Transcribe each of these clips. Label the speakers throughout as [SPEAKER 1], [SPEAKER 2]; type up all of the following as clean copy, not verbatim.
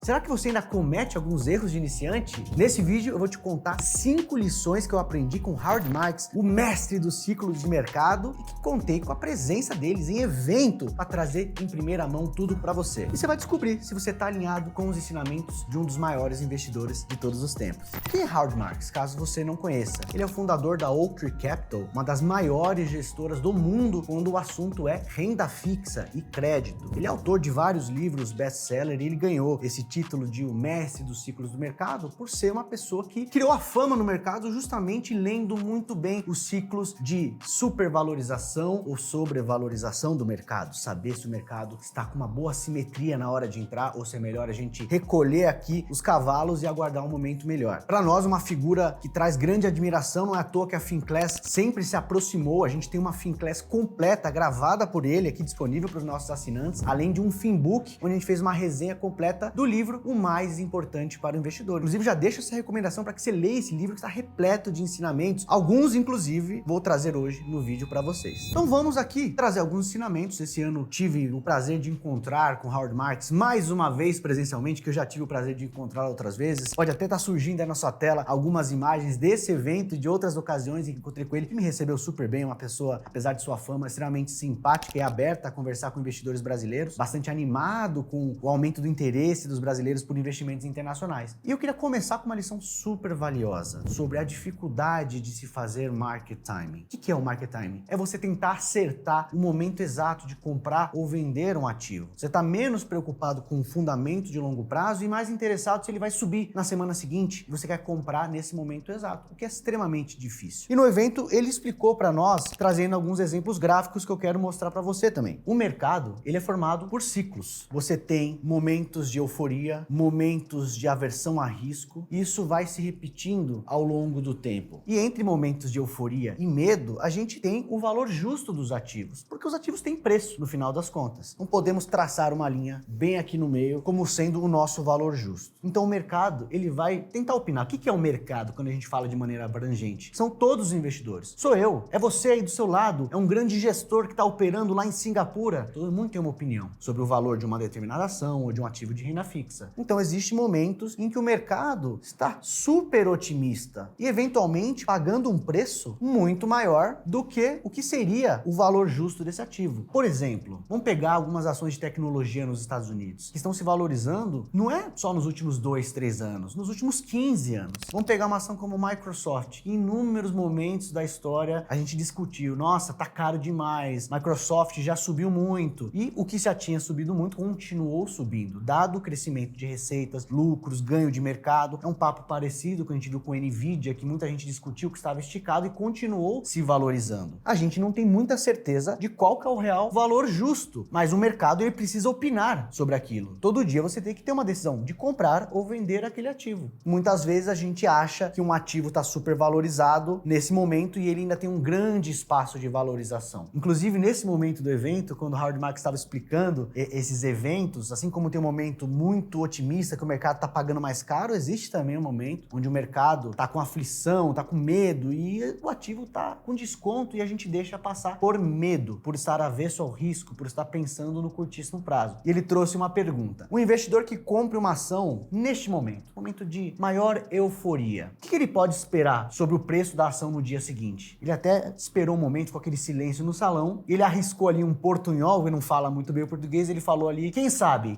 [SPEAKER 1] Será que você ainda comete alguns erros de iniciante? Nesse vídeo eu vou te contar 5 lições que eu aprendi com Howard Marks, o mestre do ciclo de mercado, e que contei com a presença deles em evento para trazer em primeira mão tudo para você. E você vai descobrir se você está alinhado com os ensinamentos de um dos maiores investidores de todos os tempos. Quem é Howard Marks, caso você não conheça? Ele é o fundador da Oaktree Capital, uma das maiores gestoras do mundo quando o assunto é renda fixa e crédito. Ele é autor de vários livros best-seller e ele ganhou esse título de o mestre dos ciclos do mercado por ser uma pessoa que criou a fama no mercado justamente lendo muito bem os ciclos de supervalorização ou sobrevalorização do mercado, saber se o mercado está com uma boa simetria na hora de entrar ou se é melhor a gente recolher aqui os cavalos e aguardar um momento melhor. Para nós, uma figura que traz grande admiração, não é à toa que a Finclass sempre se aproximou. A gente tem uma Finclass completa gravada por ele aqui disponível para os nossos assinantes, além de um Finbook onde a gente fez uma resenha completa do livro O Mais Importante para o Investidor. Inclusive, já deixo essa recomendação para que você leia esse livro que está repleto de ensinamentos. Alguns, inclusive, vou trazer hoje no vídeo para vocês. Então vamos aqui trazer alguns ensinamentos. Esse ano tive o prazer de encontrar com Howard Marks mais uma vez presencialmente, que eu já tive o prazer de encontrar outras vezes. Pode até estar surgindo aí na sua tela algumas imagens desse evento e de outras ocasiões em que encontrei com ele, que me recebeu super bem, uma pessoa, apesar de sua fama, extremamente simpática e aberta a conversar com investidores brasileiros, bastante animado com o aumento do interesse dos brasileiros por investimentos internacionais. E eu queria começar com uma lição super valiosa sobre a dificuldade de se fazer market timing. O que é o market timing? É você tentar acertar o momento exato de comprar ou vender um ativo. Você está menos preocupado com o fundamento de longo prazo e mais interessado se ele vai subir na semana seguinte e você quer comprar nesse momento exato, o que é extremamente difícil. E no evento ele explicou para nós, trazendo alguns exemplos gráficos que eu quero mostrar para você também. O mercado, ele é formado por ciclos. Você tem momentos de euforia, momentos de aversão a risco, e isso vai se repetindo ao longo do tempo. E entre momentos de euforia e medo, a gente tem o valor justo dos ativos, porque os ativos têm preço no final das contas. Não podemos traçar uma linha bem aqui no meio como sendo o nosso valor justo. Então o mercado, ele vai tentar opinar. O que é o mercado quando a gente fala de maneira abrangente? São todos os investidores. Sou eu, é você aí do seu lado, é um grande gestor que está operando lá em Singapura. Todo mundo tem uma opinião sobre o valor de uma determinada ação ou de um ativo de renda fixa. Então existem momentos em que o mercado está super otimista e eventualmente pagando um preço muito maior do que o que seria o valor justo desse ativo. Por exemplo, vamos pegar algumas ações de tecnologia nos Estados Unidos que estão se valorizando, não é só nos últimos 2, 3 anos, nos últimos 15 anos. Vamos pegar uma ação como Microsoft, que em inúmeros momentos da história a gente discutiu, nossa, tá caro demais, Microsoft já subiu muito, e o que já tinha subido muito continuou subindo, dado o crescimento de receitas, lucros, ganho de mercado. É um papo parecido que a gente viu com a Nvidia, que muita gente discutiu que estava esticado e continuou se valorizando. A gente não tem muita certeza de qual que é o real valor justo, mas o mercado ele precisa opinar sobre aquilo. Todo dia você tem que ter uma decisão de comprar ou vender aquele ativo. Muitas vezes a gente acha que um ativo está super valorizado nesse momento e ele ainda tem um grande espaço de valorização. Inclusive nesse momento do evento, quando o Howard Marks estava explicando esses eventos, assim como tem um momento muito otimista que o mercado está pagando mais caro, existe também um momento onde o mercado está com aflição, está com medo e o ativo está com desconto e a gente deixa passar por medo, por estar avesso ao risco, por estar pensando no curtíssimo prazo. E ele trouxe uma pergunta. Um investidor que compre uma ação neste momento de maior euforia, o que ele pode esperar sobre o preço da ação no dia seguinte? Ele até esperou um momento com aquele silêncio no salão, ele arriscou ali um portunhol, que não fala muito bem o português, ele falou ali, quem sabe?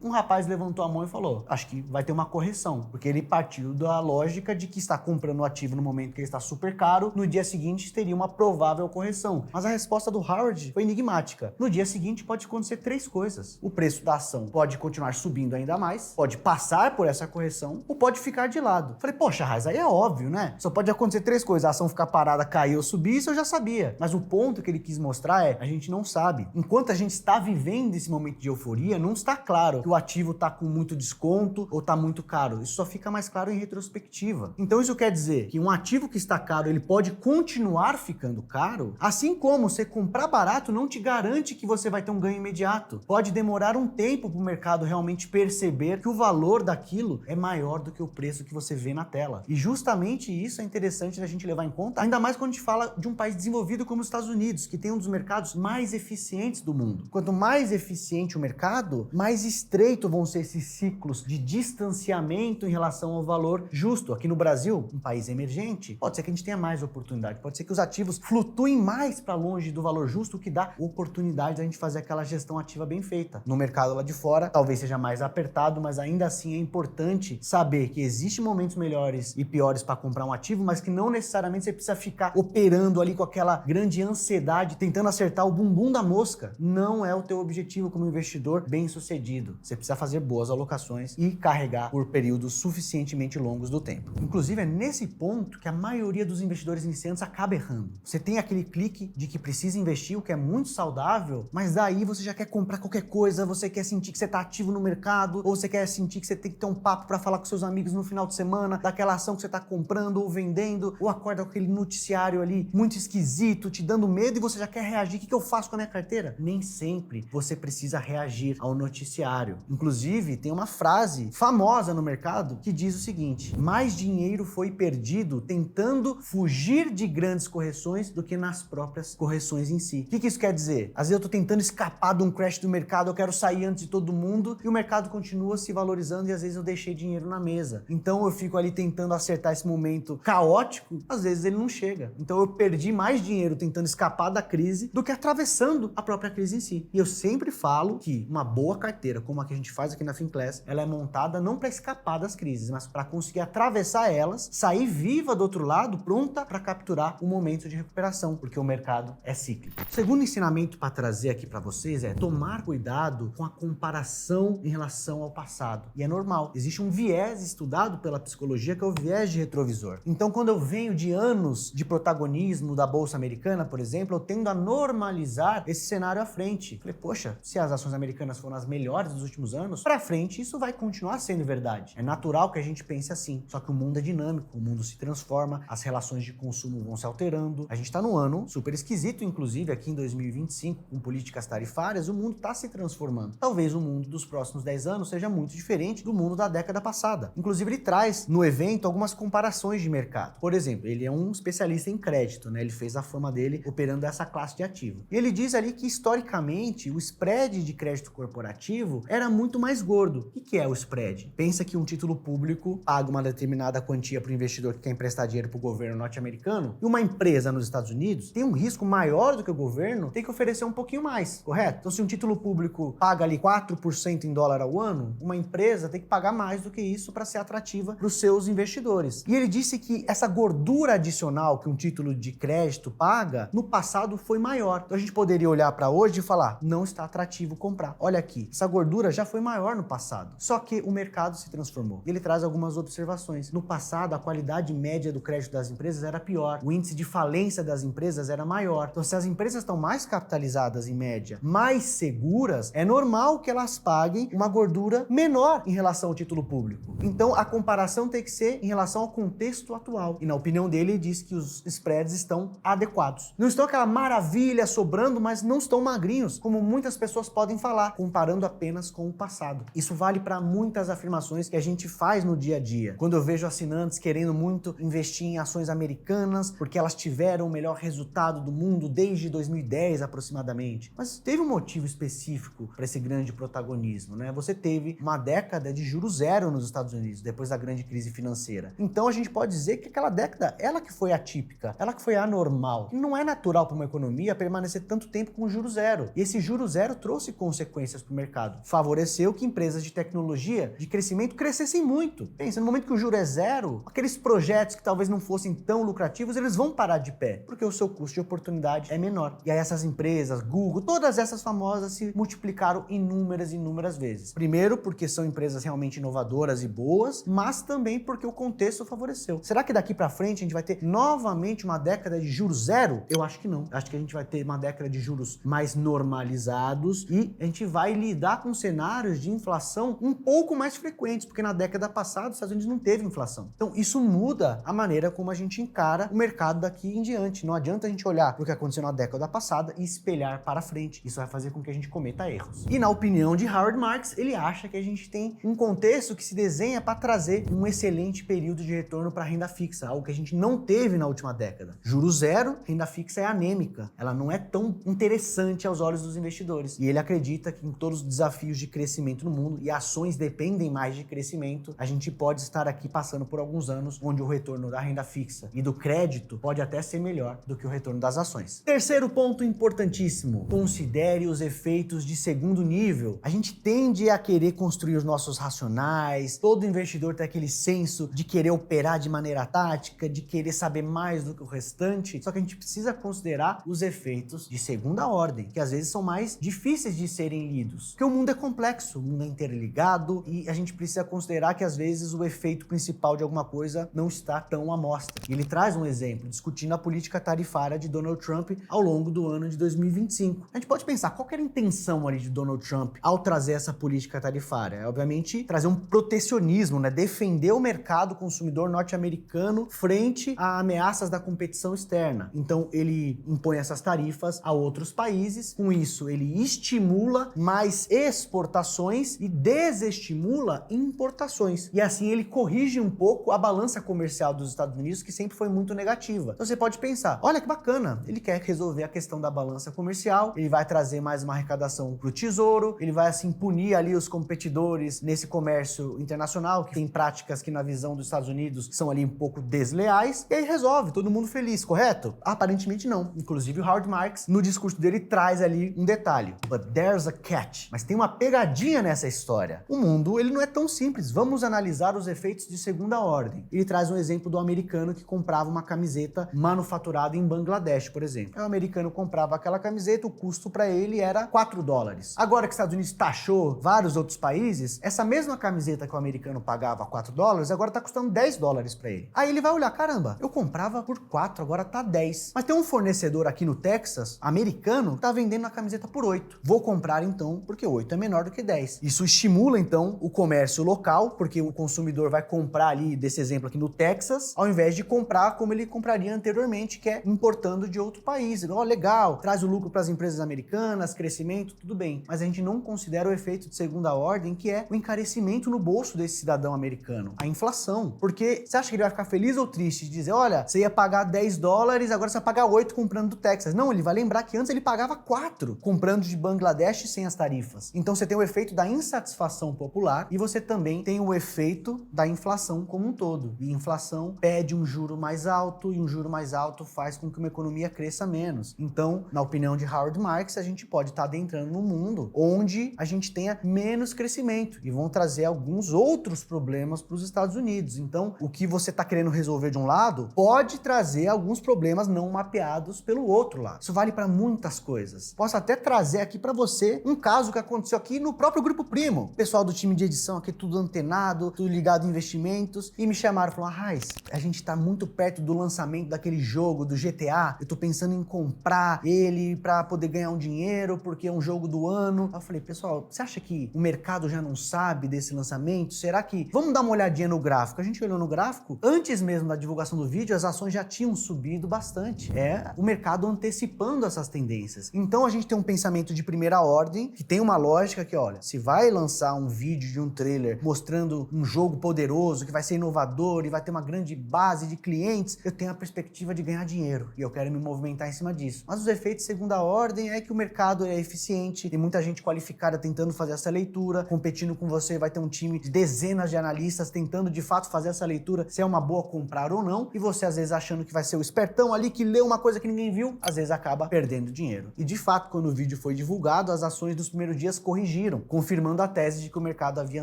[SPEAKER 1] Um rapaz levantou a mão e falou, acho que vai ter uma correção, porque ele partiu da lógica de que está comprando o ativo no momento que ele está super caro, no dia seguinte teria uma provável correção. Mas a resposta do Howard foi enigmática. No dia seguinte pode acontecer 3 coisas. O preço da ação pode continuar subindo ainda mais, pode passar por essa correção ou pode ficar de lado. Falei, poxa, Raiz, aí é óbvio, né? Só pode acontecer 3 coisas, a ação ficar parada, cair ou subir, isso eu já sabia. Mas o ponto que ele quis mostrar é, a gente não sabe. Enquanto a gente está vivendo esse momento de euforia, não está claro que o ativo está com muito desconto ou está muito caro. Isso só fica mais claro em retrospectiva. Então isso quer dizer que um ativo que está caro, ele pode continuar ficando caro, assim como você comprar barato não te garante que você vai ter um ganho imediato. Pode demorar um tempo para o mercado realmente perceber que o valor daquilo é maior do que o preço que você vê na tela. E justamente isso é interessante da gente levar em conta, ainda mais quando a gente fala de um país desenvolvido como os Estados Unidos, que tem um dos mercados mais eficientes do mundo. Quanto mais eficiente o mercado, mais estreito vão ser esses ciclos de distanciamento em relação ao valor justo. Aqui no Brasil, um país emergente, pode ser que a gente tenha mais oportunidade, pode ser que os ativos flutuem mais para longe do valor justo, o que dá oportunidade da gente fazer aquela gestão ativa bem feita. No mercado lá de fora, talvez seja mais apertado, mas ainda assim é importante saber que existem momentos melhores e piores para comprar um ativo, mas que não necessariamente você precisa ficar operando ali com aquela grande ansiedade, tentando acertar o bumbum da mosca. Não é o teu objetivo como investidor bem-sucedido. Você precisa fazer boas alocações e carregar por períodos suficientemente longos do tempo. Inclusive, é nesse ponto que a maioria dos investidores iniciantes acaba errando. Você tem aquele clique de que precisa investir, o que é muito saudável, mas daí você já quer comprar qualquer coisa, você quer sentir que você está ativo no mercado, ou você quer sentir que você tem que ter um papo para falar com seus amigos no final de semana, daquela ação que você está comprando ou vendendo, ou acorda com aquele noticiário ali muito esquisito, te dando medo e você já quer reagir. O que eu faço com a minha carteira? Nem sempre você precisa reagir ao noticiário. Inclusive, tem uma frase famosa no mercado que diz o seguinte: mais dinheiro foi perdido tentando fugir de grandes correções do que nas próprias correções em si. O que isso quer dizer? Às vezes eu tô tentando escapar de um crash do mercado, eu quero sair antes de todo mundo e o mercado continua se valorizando e às vezes eu deixei dinheiro na mesa. Então eu fico ali tentando acertar esse momento caótico, às vezes ele não chega. Então eu perdi mais dinheiro tentando escapar da crise do que atravessando a própria crise em si. E eu sempre falo que uma boa carteira, como a que a gente faz aqui na Finclass, ela é montada não para escapar das crises, mas para conseguir atravessar elas, sair viva do outro lado, pronta para capturar o momento de recuperação, porque o mercado é cíclico. O segundo ensinamento para trazer aqui para vocês é tomar cuidado com a comparação em relação ao passado. E é normal. Existe um viés estudado pela psicologia que é o viés de retrovisor. Então, quando eu venho de anos de protagonismo da Bolsa Americana, por exemplo, eu tendo a normalizar esse cenário à frente. Falei, poxa, se as ações americanas foram as melhores dos últimos anos, para frente isso vai continuar sendo verdade. É natural que a gente pense assim. Só que o mundo é dinâmico, o mundo se transforma, as relações de consumo vão se alterando. A gente está num ano super esquisito, inclusive aqui em 2025, com políticas tarifárias, o mundo está se transformando. Talvez o mundo dos próximos 10 anos seja muito diferente do mundo da década passada. Inclusive, ele traz no evento algumas comparações de mercado. Por exemplo, ele é um especialista em crédito, né? Ele fez a fama dele operando essa classe de ativo. E ele diz ali que, historicamente, o spread de crédito corporativo era muito mais gordo. O que é o spread? Pensa que um título público paga uma determinada quantia para o investidor que quer emprestar dinheiro para o governo norte-americano, e uma empresa nos Estados Unidos tem um risco maior do que o governo, tem que oferecer um pouquinho mais, correto? Então, se um título público paga ali 4% em dólar ao ano, uma empresa tem que pagar mais do que isso para ser atrativa para os seus investidores. E ele disse que essa gordura adicional que um título de crédito paga, no passado foi maior. Então a gente poderia olhar para hoje e falar, não está atrativo comprar. Olha aqui, essa gordura já foi maior no passado. Só que o mercado se transformou. Ele traz algumas observações. No passado, a qualidade média do crédito das empresas era pior. O índice de falência das empresas era maior. Então, se as empresas estão mais capitalizadas em média, mais seguras, é normal que elas paguem uma gordura menor em relação ao título público. Então, a comparação tem que ser em relação ao contexto atual. E na opinião dele, ele diz que os spreads estão adequados. Não estão aquela maravilha sobrando, mas não estão magrinhos, como muitas pessoas podem falar, comparando apenas com o passado. Isso vale para muitas afirmações que a gente faz no dia a dia. Quando eu vejo assinantes querendo muito investir em ações americanas, porque elas tiveram o melhor resultado do mundo desde 2010 aproximadamente. Mas teve um motivo específico para esse grande protagonismo, né? Você teve uma década de juros zero nos Estados Unidos, depois da grande crise financeira. Então a gente pode dizer que aquela década, ela que foi atípica, ela que foi anormal. E não é natural para uma economia permanecer tanto tempo com juro zero. E esse juro zero trouxe consequências para o mercado. Favoreceu que empresas de tecnologia, de crescimento, crescessem muito. Pensa, no momento que o juro é zero, aqueles projetos que talvez não fossem tão lucrativos, eles vão parar de pé, porque o seu custo de oportunidade é menor. E aí essas empresas, Google, todas essas famosas se multiplicaram inúmeras vezes. Primeiro, porque são empresas realmente inovadoras e boas, mas também porque o contexto favoreceu. Será que daqui para frente a gente vai ter novamente uma década de juros zero? Eu acho que não. Acho que a gente vai ter uma década de juros mais normalizados e a gente vai lidar com cenários de inflação um pouco mais frequentes, porque na década passada os Estados Unidos não teve inflação. Então isso muda a maneira como a gente encara o mercado daqui em diante. Não adianta a gente olhar para o que aconteceu na década passada e espelhar para frente. Isso vai fazer com que a gente cometa erros. E na opinião de Howard Marks, ele acha que a gente tem um contexto que se desenha para trazer um excelente período de retorno para a renda fixa, algo que a gente não teve na última década. Juro zero, renda fixa é anêmica. Ela não é tão interessante aos olhos dos investidores. E ele acredita que com todos os desafios de crescimento crescimento no mundo e ações dependem mais de crescimento, a gente pode estar aqui passando por alguns anos onde o retorno da renda fixa e do crédito pode até ser melhor do que o retorno das ações. Terceiro ponto importantíssimo, considere os efeitos de segundo nível. A gente tende a querer construir os nossos racionais, todo investidor tem aquele senso de querer operar de maneira tática, de querer saber mais do que o restante, só que a gente precisa considerar os efeitos de segunda ordem, que às vezes são mais difíceis de serem lidos, porque o mundo é complexo, o mundo é interligado e a gente precisa considerar que às vezes o efeito principal de alguma coisa não está tão à mostra. E ele traz um exemplo, discutindo a política tarifária de Donald Trump ao longo do ano de 2025. A gente pode pensar, qual que era a intenção ali de Donald Trump ao trazer essa política tarifária? É, obviamente, trazer um protecionismo, né? Defender o mercado consumidor norte-americano frente a ameaças da competição externa. Então, ele impõe essas tarifas a outros países. Com isso, ele estimula mais exportações e desestimula importações. E assim, ele corrige um pouco a balança comercial dos Estados Unidos, que sempre foi muito negativa. Então, você pode pensar, olha que bacana, ele quer resolver a questão da balança comercial, ele vai trazer mais uma arrecadação para o Tesouro, ele vai, assim, punir ali os competidores nesse comércio internacional, que tem práticas que, na visão dos Estados Unidos, são ali um pouco desleais, e aí resolve, todo mundo feliz, correto? Aparentemente não. Inclusive o Howard Marks, no discurso dele, traz ali um detalhe. But there's a catch. Mas tem uma pegadinha nessa história. O mundo, ele não é tão simples. Vamos analisar os efeitos de segunda ordem. Ele traz um exemplo do americano que comprava uma camiseta manufaturada em Bangladesh, por exemplo. O americano comprava aquela camiseta, o custo para ele era $4. Agora que os Estados Unidos taxou vários outros países, essa mesma camiseta que o americano pagava $4, agora tá custando $10 para ele. Aí ele vai olhar, caramba, eu comprava por 4, agora tá 10. Mas tem um fornecedor aqui no Texas, americano, que tá vendendo a camiseta por 8. Vou comprar então, porque 8 é menor do que 10. Isso estimula então o comércio local, porque o consumidor vai comprar ali, desse exemplo aqui no Texas, ao invés de comprar como ele compraria anteriormente, que é importando de outro país. Ó, legal, traz o lucro para as empresas americanas, crescimento, tudo bem. Mas a gente não considera o efeito de segunda ordem, que é o encarecimento no bolso desse cidadão americano, a inflação. Porque você acha que ele vai ficar feliz ou triste de dizer, olha, você ia pagar $10, agora você vai pagar 8 comprando do Texas. Não, ele vai lembrar que antes ele pagava 4 comprando de Bangladesh sem as tarifas. Então você tem o efeito da insatisfação popular e você também tem o efeito da inflação como um todo. E inflação pede um juro mais alto e um juro mais alto faz com que uma economia cresça menos. Então, na opinião de Howard Marks, a gente pode estar adentrando num mundo onde a gente tenha menos crescimento e vão trazer alguns outros problemas para os Estados Unidos. Então, o que você está querendo resolver de um lado pode trazer alguns problemas não mapeados pelo outro lado. Isso vale para muitas coisas. Posso até trazer aqui para você um caso que aconteceu aqui no próprio Grupo Primo. O pessoal do time de edição aqui, tudo antenado, tudo ligado em investimentos, e me chamaram e falaram, Raiz, a gente tá muito perto do lançamento daquele jogo, do GTA, eu tô pensando em comprar ele para poder ganhar um dinheiro, porque é um jogo do ano. Aí eu falei, pessoal, você acha que o mercado já não sabe desse lançamento? Será que... Vamos dar uma olhadinha no gráfico. A gente olhou no gráfico, antes mesmo da divulgação do vídeo, as ações já tinham subido bastante. É o mercado antecipando essas tendências. Então a gente tem um pensamento de primeira ordem, que tem uma lógica que, olha, se vai lançar um vídeo de um trailer mostrando um jogo poderoso, que vai ser inovador e vai ter uma grande base de clientes, eu tenho a perspectiva de ganhar dinheiro e eu quero me movimentar em cima disso. Mas os efeitos de segunda ordem é que o mercado é eficiente, tem muita gente qualificada tentando fazer essa leitura, competindo com você, vai ter um time de dezenas de analistas tentando de fato fazer essa leitura, se é uma boa comprar ou não, e você às vezes achando que vai ser o espertão ali que leu uma coisa que ninguém viu, às vezes acaba perdendo dinheiro. E de fato, quando o vídeo foi divulgado, as ações dos primeiros dias corrigiram, confirmando a tese de que o mercado havia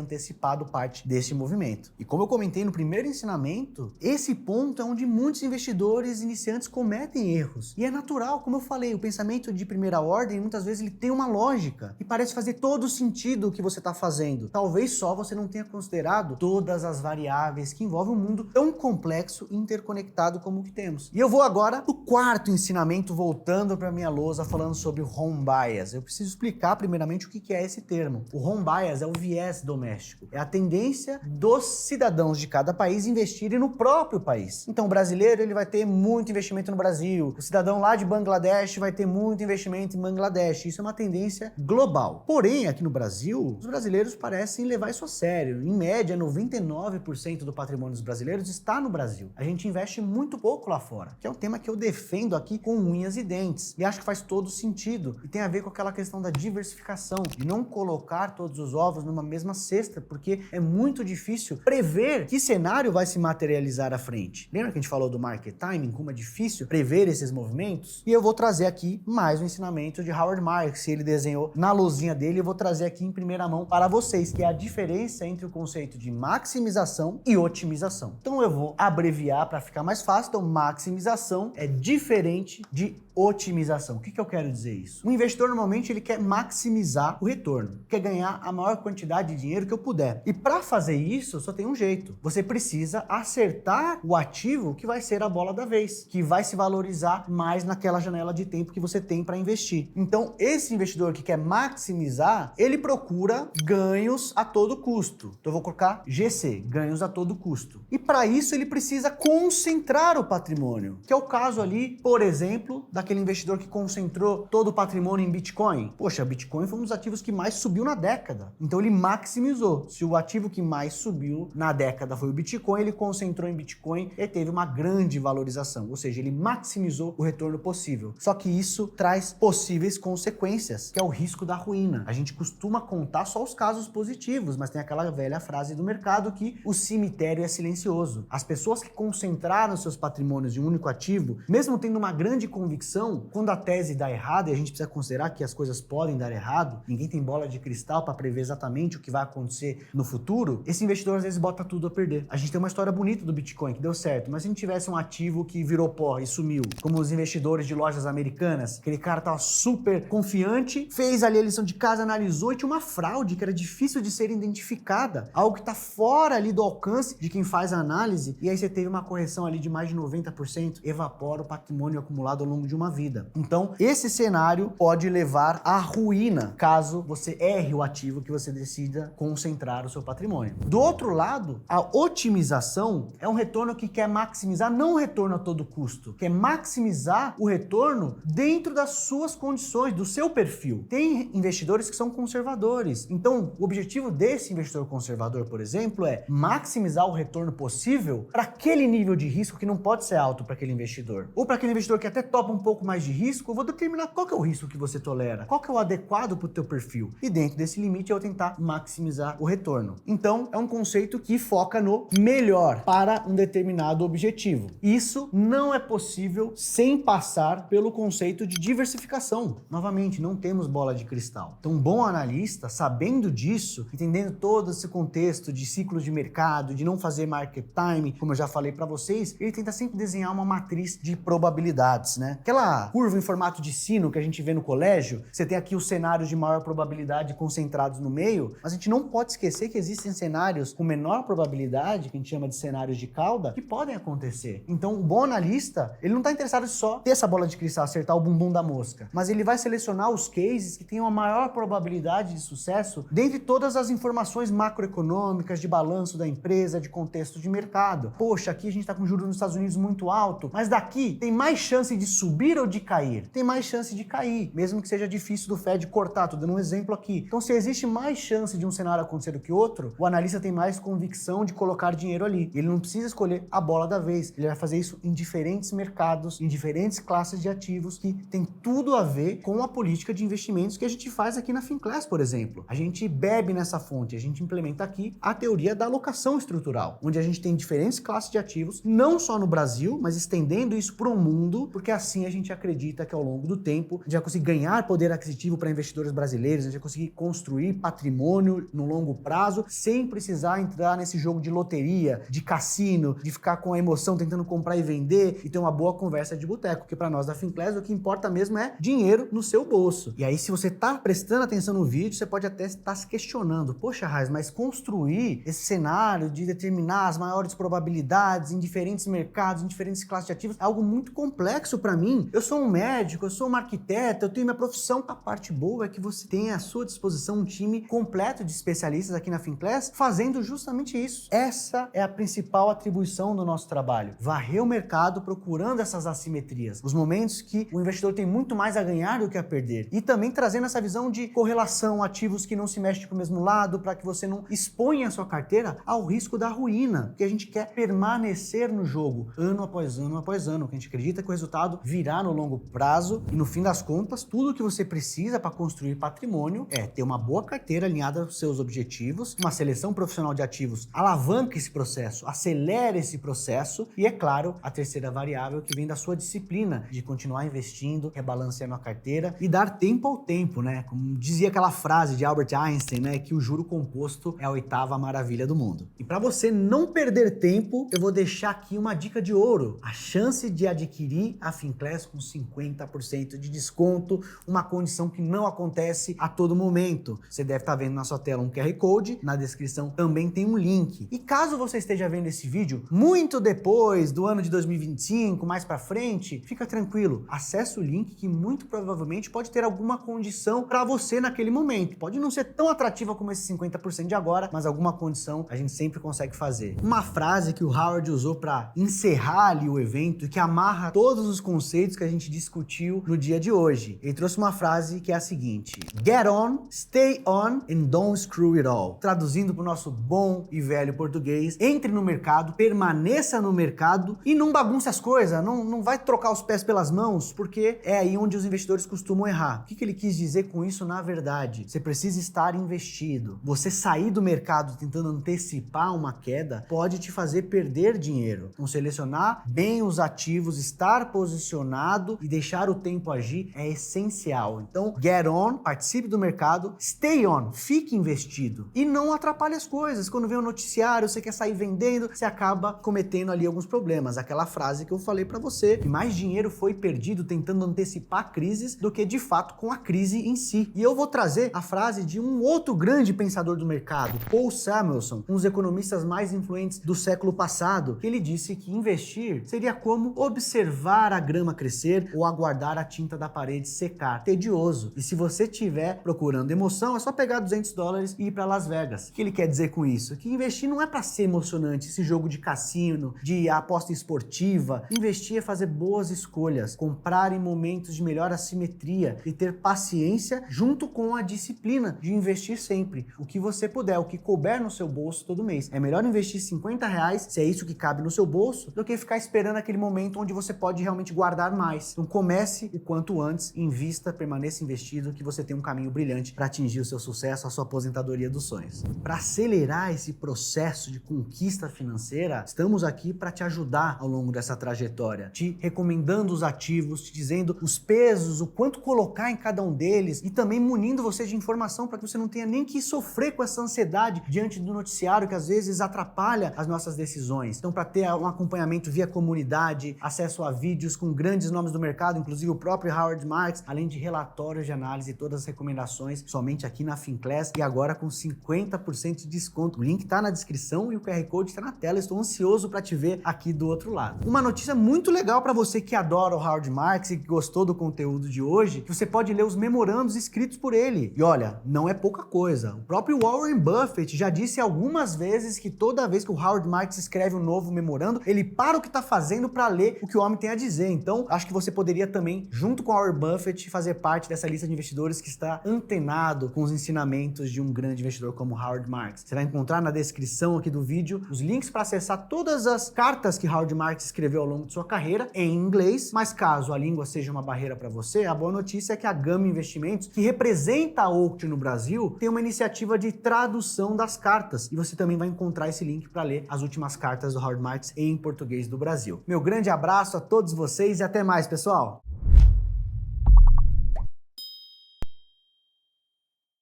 [SPEAKER 1] antecipado parte desse movimento. E como eu comentei no primeiro ensinamento, esse ponto é onde muitos investidores iniciantes cometem erros. E é natural, como eu falei, o pensamento de primeira ordem, muitas vezes ele tem uma lógica e parece fazer todo sentido o que você está fazendo. Talvez só você não tenha considerado todas as variáveis que envolvem um mundo tão complexo e interconectado como o que temos. E eu vou agora pro quarto ensinamento, voltando para minha lousa, falando sobre o home bias. Eu preciso explicar primeiramente o que é esse termo. O home bias é o viés doméstico. É a tendência dos cidadãos de cada país investirem no próprio país. Então o brasileiro ele vai ter muito investimento no Brasil. O cidadão lá de Bangladesh vai ter muito investimento em Bangladesh. Isso é uma tendência global. Porém, aqui no Brasil, os brasileiros parecem levar isso a sério. Em média, 99% do patrimônio dos brasileiros está no Brasil. A gente investe muito pouco lá fora, que é um tema que eu defendo aqui com unhas e dentes. E acho que faz todo sentido. E tem a ver com aquela questão da diversificação, de não colocar colocar todos os ovos numa mesma cesta, porque é muito difícil prever que cenário vai se materializar à frente. Lembra que a gente falou do market timing, como é difícil prever esses movimentos? E eu vou trazer aqui mais um ensinamento de Howard Marks, ele desenhou na luzinha dele, eu vou trazer aqui em primeira mão para vocês, que é a diferença entre o conceito de maximização e otimização. Então eu vou abreviar para ficar mais fácil. Então, maximização é diferente de otimização. O que eu quero dizer isso? O investidor normalmente ele quer maximizar o retorno, quer ganhar a maior quantidade de dinheiro que eu puder. E para fazer isso, só tem um jeito. Você precisa acertar o ativo que vai ser a bola da vez, que vai se valorizar mais naquela janela de tempo que você tem para investir. Então, esse investidor que quer maximizar, ele procura ganhos a todo custo. Então, eu vou colocar GC, ganhos a todo custo. E para isso, ele precisa concentrar o patrimônio, que é o caso ali, por exemplo, daquele investidor que concentrou todo o patrimônio em Bitcoin. Poxa, Bitcoin foi um dos ativos que mais subiu na década. Então ele maximizou. Se o ativo que mais subiu na década foi o Bitcoin, ele concentrou em Bitcoin e teve uma grande valorização. Ou seja, ele maximizou o retorno possível. Só que isso traz possíveis consequências, que é o risco da ruína. A gente costuma contar só os casos positivos, mas tem aquela velha frase do mercado que o cemitério é silencioso. As pessoas que concentraram seus patrimônios em um único ativo, mesmo tendo uma grande convicção, quando a tese dá errado, e a gente precisa considerar que as coisas podem dar errado, ninguém tem bola de cristal para prever exatamente o que vai acontecer no futuro, esse investidor às vezes bota tudo a perder. A gente tem uma história bonita do Bitcoin que deu certo, mas se a gente tivesse um ativo que virou pó e sumiu, como os investidores de lojas americanas, aquele cara tava super confiante, fez ali a lição de casa, analisou e tinha uma fraude que era difícil de ser identificada, algo que tá fora ali do alcance de quem faz a análise, e aí você teve uma correção ali de mais de 90%, evapora o patrimônio acumulado ao longo de uma vida. Então, esse cenário pode levar à ruína, caso você erre o ativo que você decida concentrar o seu patrimônio. Do outro lado, a otimização é um retorno que quer maximizar, não o retorno a todo custo, quer maximizar o retorno dentro das suas condições, do seu perfil. Tem investidores que são conservadores. Então, o objetivo desse investidor conservador, por exemplo, é maximizar o retorno possível para aquele nível de risco que não pode ser alto para aquele investidor. Ou para aquele investidor que até topa um pouco mais de risco, eu vou determinar qual que é o risco que você tolera, qual que é o adequado para o teu perfil. E dentro desse limite eu vou tentar maximizar o retorno. Então, é um conceito que foca no melhor para um determinado objetivo. Isso não é possível sem passar pelo conceito de diversificação. Novamente, não temos bola de cristal. Então, um bom analista, sabendo disso, entendendo todo esse contexto de ciclos de mercado, de não fazer market time, como eu já falei para vocês, ele tenta sempre desenhar uma matriz de probabilidades, né? Aquela curva em formato de sino que a gente vê no colégio, você tem aqui os cenários de maior probabilidade concentrados no meio, mas a gente não pode esquecer que existem cenários com menor probabilidade, que a gente chama de cenários de cauda, que podem acontecer. Então, o bom analista, ele não está interessado em só ter essa bola de cristal, acertar o bumbum da mosca, mas ele vai selecionar os cases que têm uma maior probabilidade de sucesso dentre todas as informações macroeconômicas, de balanço da empresa, de contexto de mercado. Poxa, aqui a gente está com juros nos Estados Unidos muito alto, mas daqui tem mais chance de subir ou de cair? Tem mais chance de cair, mesmo que seja difícil do Fed cortar. Tô dando um exemplo aqui. Então, se existe mais chance de um cenário acontecer do que outro, o analista tem mais convicção de colocar dinheiro ali. Ele não precisa escolher a bola da vez. Ele vai fazer isso em diferentes mercados, em diferentes classes de ativos que tem tudo a ver com a política de investimentos que a gente faz aqui na Finclass, por exemplo. A gente bebe nessa fonte, a gente implementa aqui a teoria da alocação estrutural, onde a gente tem diferentes classes de ativos, não só no Brasil, mas estendendo isso para o mundo, porque assim a gente acredita que ao longo do tempo a gente vai conseguir ganhar poder aquisitivo para investidores brasileiros, a gente vai conseguir construir patrimônio no longo prazo sem precisar entrar nesse jogo de loteria, de cassino, de ficar com a emoção tentando comprar e vender e ter uma boa conversa de boteco, porque para nós da Finclass o que importa mesmo é dinheiro no seu bolso. E aí, se você tá prestando atenção no vídeo, você pode até estar se questionando: poxa, Raiz, mas construir esse cenário de determinar as maiores probabilidades em diferentes mercados, em diferentes classes de ativos, é algo muito complexo para mim. Eu sou um médico, eu sou um arquiteto, eu tenho minha profissão. A parte boa é que você tem à sua disposição um time completo de especialistas aqui na Finclass fazendo justamente isso. Essa é a principal atribuição do nosso trabalho: varrer o mercado procurando essas assimetrias, os momentos que o investidor tem muito mais a ganhar do que a perder, e também trazendo essa visão de correlação, ativos que não se mexem para o mesmo lado, para que você não exponha a sua carteira ao risco da ruína, porque a gente quer permanecer no jogo ano após ano após ano, que a gente acredita que o resultado virá no longo prazo, e no fim das contas, tudo que você precisa para construir patrimônio é ter uma uma boa carteira alinhada aos seus objetivos, uma seleção profissional de ativos alavanca esse processo, acelera esse processo e, é claro, a terceira variável que vem da sua disciplina de continuar investindo, rebalanceando a carteira e dar tempo ao tempo, né? Como dizia aquela frase de Albert Einstein, né? Que o juro composto é a oitava maravilha do mundo. E para você não perder tempo, eu vou deixar aqui uma dica de ouro. A chance de adquirir a Finclass com 50% de desconto, uma condição que não acontece a todo momento. Você deve estar vendo na sua tela um QR Code, na descrição também tem um link. E caso você esteja vendo esse vídeo muito depois do ano de 2025, mais para frente, fica tranquilo, acesse o link que muito provavelmente pode ter alguma condição para você naquele momento. Pode não ser tão atrativa como esse 50% de agora, mas alguma condição a gente sempre consegue fazer. Uma frase que o Howard usou para encerrar ali o evento e que amarra todos os conceitos que a gente discutiu no dia de hoje. Ele trouxe uma frase que é a seguinte: Get on, stay on and don't screw it all. Traduzindo para o nosso bom e velho português, entre no mercado, permaneça no mercado e não bagunce as coisas, não vai trocar os pés pelas mãos, porque é aí onde os investidores costumam errar. O que ele quis dizer com isso na verdade? Você precisa estar investido. Você sair do mercado tentando antecipar uma queda pode te fazer perder dinheiro. Então, selecionar bem os ativos, estar posicionado e deixar o tempo agir é essencial. Então, get on, participe do mercado, stay on, fique investido e não atrapalhe as coisas. Quando vem o noticiário, você quer sair vendendo, você acaba cometendo ali alguns problemas. Aquela frase que eu falei para você, que mais dinheiro foi perdido tentando antecipar crises do que de fato com a crise em si. E eu vou trazer a frase de um outro grande pensador do mercado, Paul Samuelson, um dos economistas mais influentes do século passado, que ele disse que investir seria como observar a grama crescer ou aguardar a tinta da parede secar. Tedioso. E se você estiver procurando emoção, é só pegar $200 e ir para Las Vegas. O que ele quer dizer com isso? Que investir não é para ser emocionante, esse jogo de cassino, de aposta esportiva. Investir é fazer boas escolhas, comprar em momentos de melhor assimetria e ter paciência junto com a disciplina de investir sempre. O que você puder, o que couber no seu bolso todo mês. É melhor investir R$50, se é isso que cabe no seu bolso, do que ficar esperando aquele momento onde você pode realmente guardar mais. Então comece o quanto antes, invista, permaneça investido, que você tem um caminho brilhante para atingir o seu sucesso, a sua aposentadoria dos sonhos. Para acelerar esse processo de conquista financeira, estamos aqui para te ajudar ao longo dessa trajetória, te recomendando os ativos, te dizendo os pesos, o quanto colocar em cada um deles e também munindo você de informação para que você não tenha nem que sofrer com essa ansiedade diante do noticiário que às vezes atrapalha as nossas decisões. Então, para ter um acompanhamento via comunidade, acesso a vídeos com grandes nomes do mercado, inclusive o próprio Howard Marks, além de relatórios de análise e todas as recomendações somente aqui na Finclass e agora com 50% de desconto. O link está na descrição e o QR Code está na tela. Estou ansioso para te ver aqui do outro lado. Uma notícia muito legal para você que adora o Howard Marks e que gostou do conteúdo de hoje, que você pode ler os memorandos escritos por ele. E olha, não é pouca coisa. O próprio Warren Buffett já disse algumas vezes que toda vez que o Howard Marks escreve um novo memorando, ele para o que está fazendo para ler o que o homem tem a dizer. Então, acho que você poderia também, junto com o Warren Buffett, fazer parte dessa lista de investidores que está antenado com os ensinamentos de um grande investidor como Howard Marks. Você vai encontrar na descrição aqui do vídeo os links para acessar todas as cartas que Howard Marks escreveu ao longo de sua carreira em inglês, mas caso a língua seja uma barreira para você, a boa notícia é que a Gama Investimentos, que representa a Oct no Brasil, tem uma iniciativa de tradução das cartas e você também vai encontrar esse link para ler as últimas cartas do Howard Marks em português do Brasil. Meu grande abraço a todos vocês e até mais, pessoal!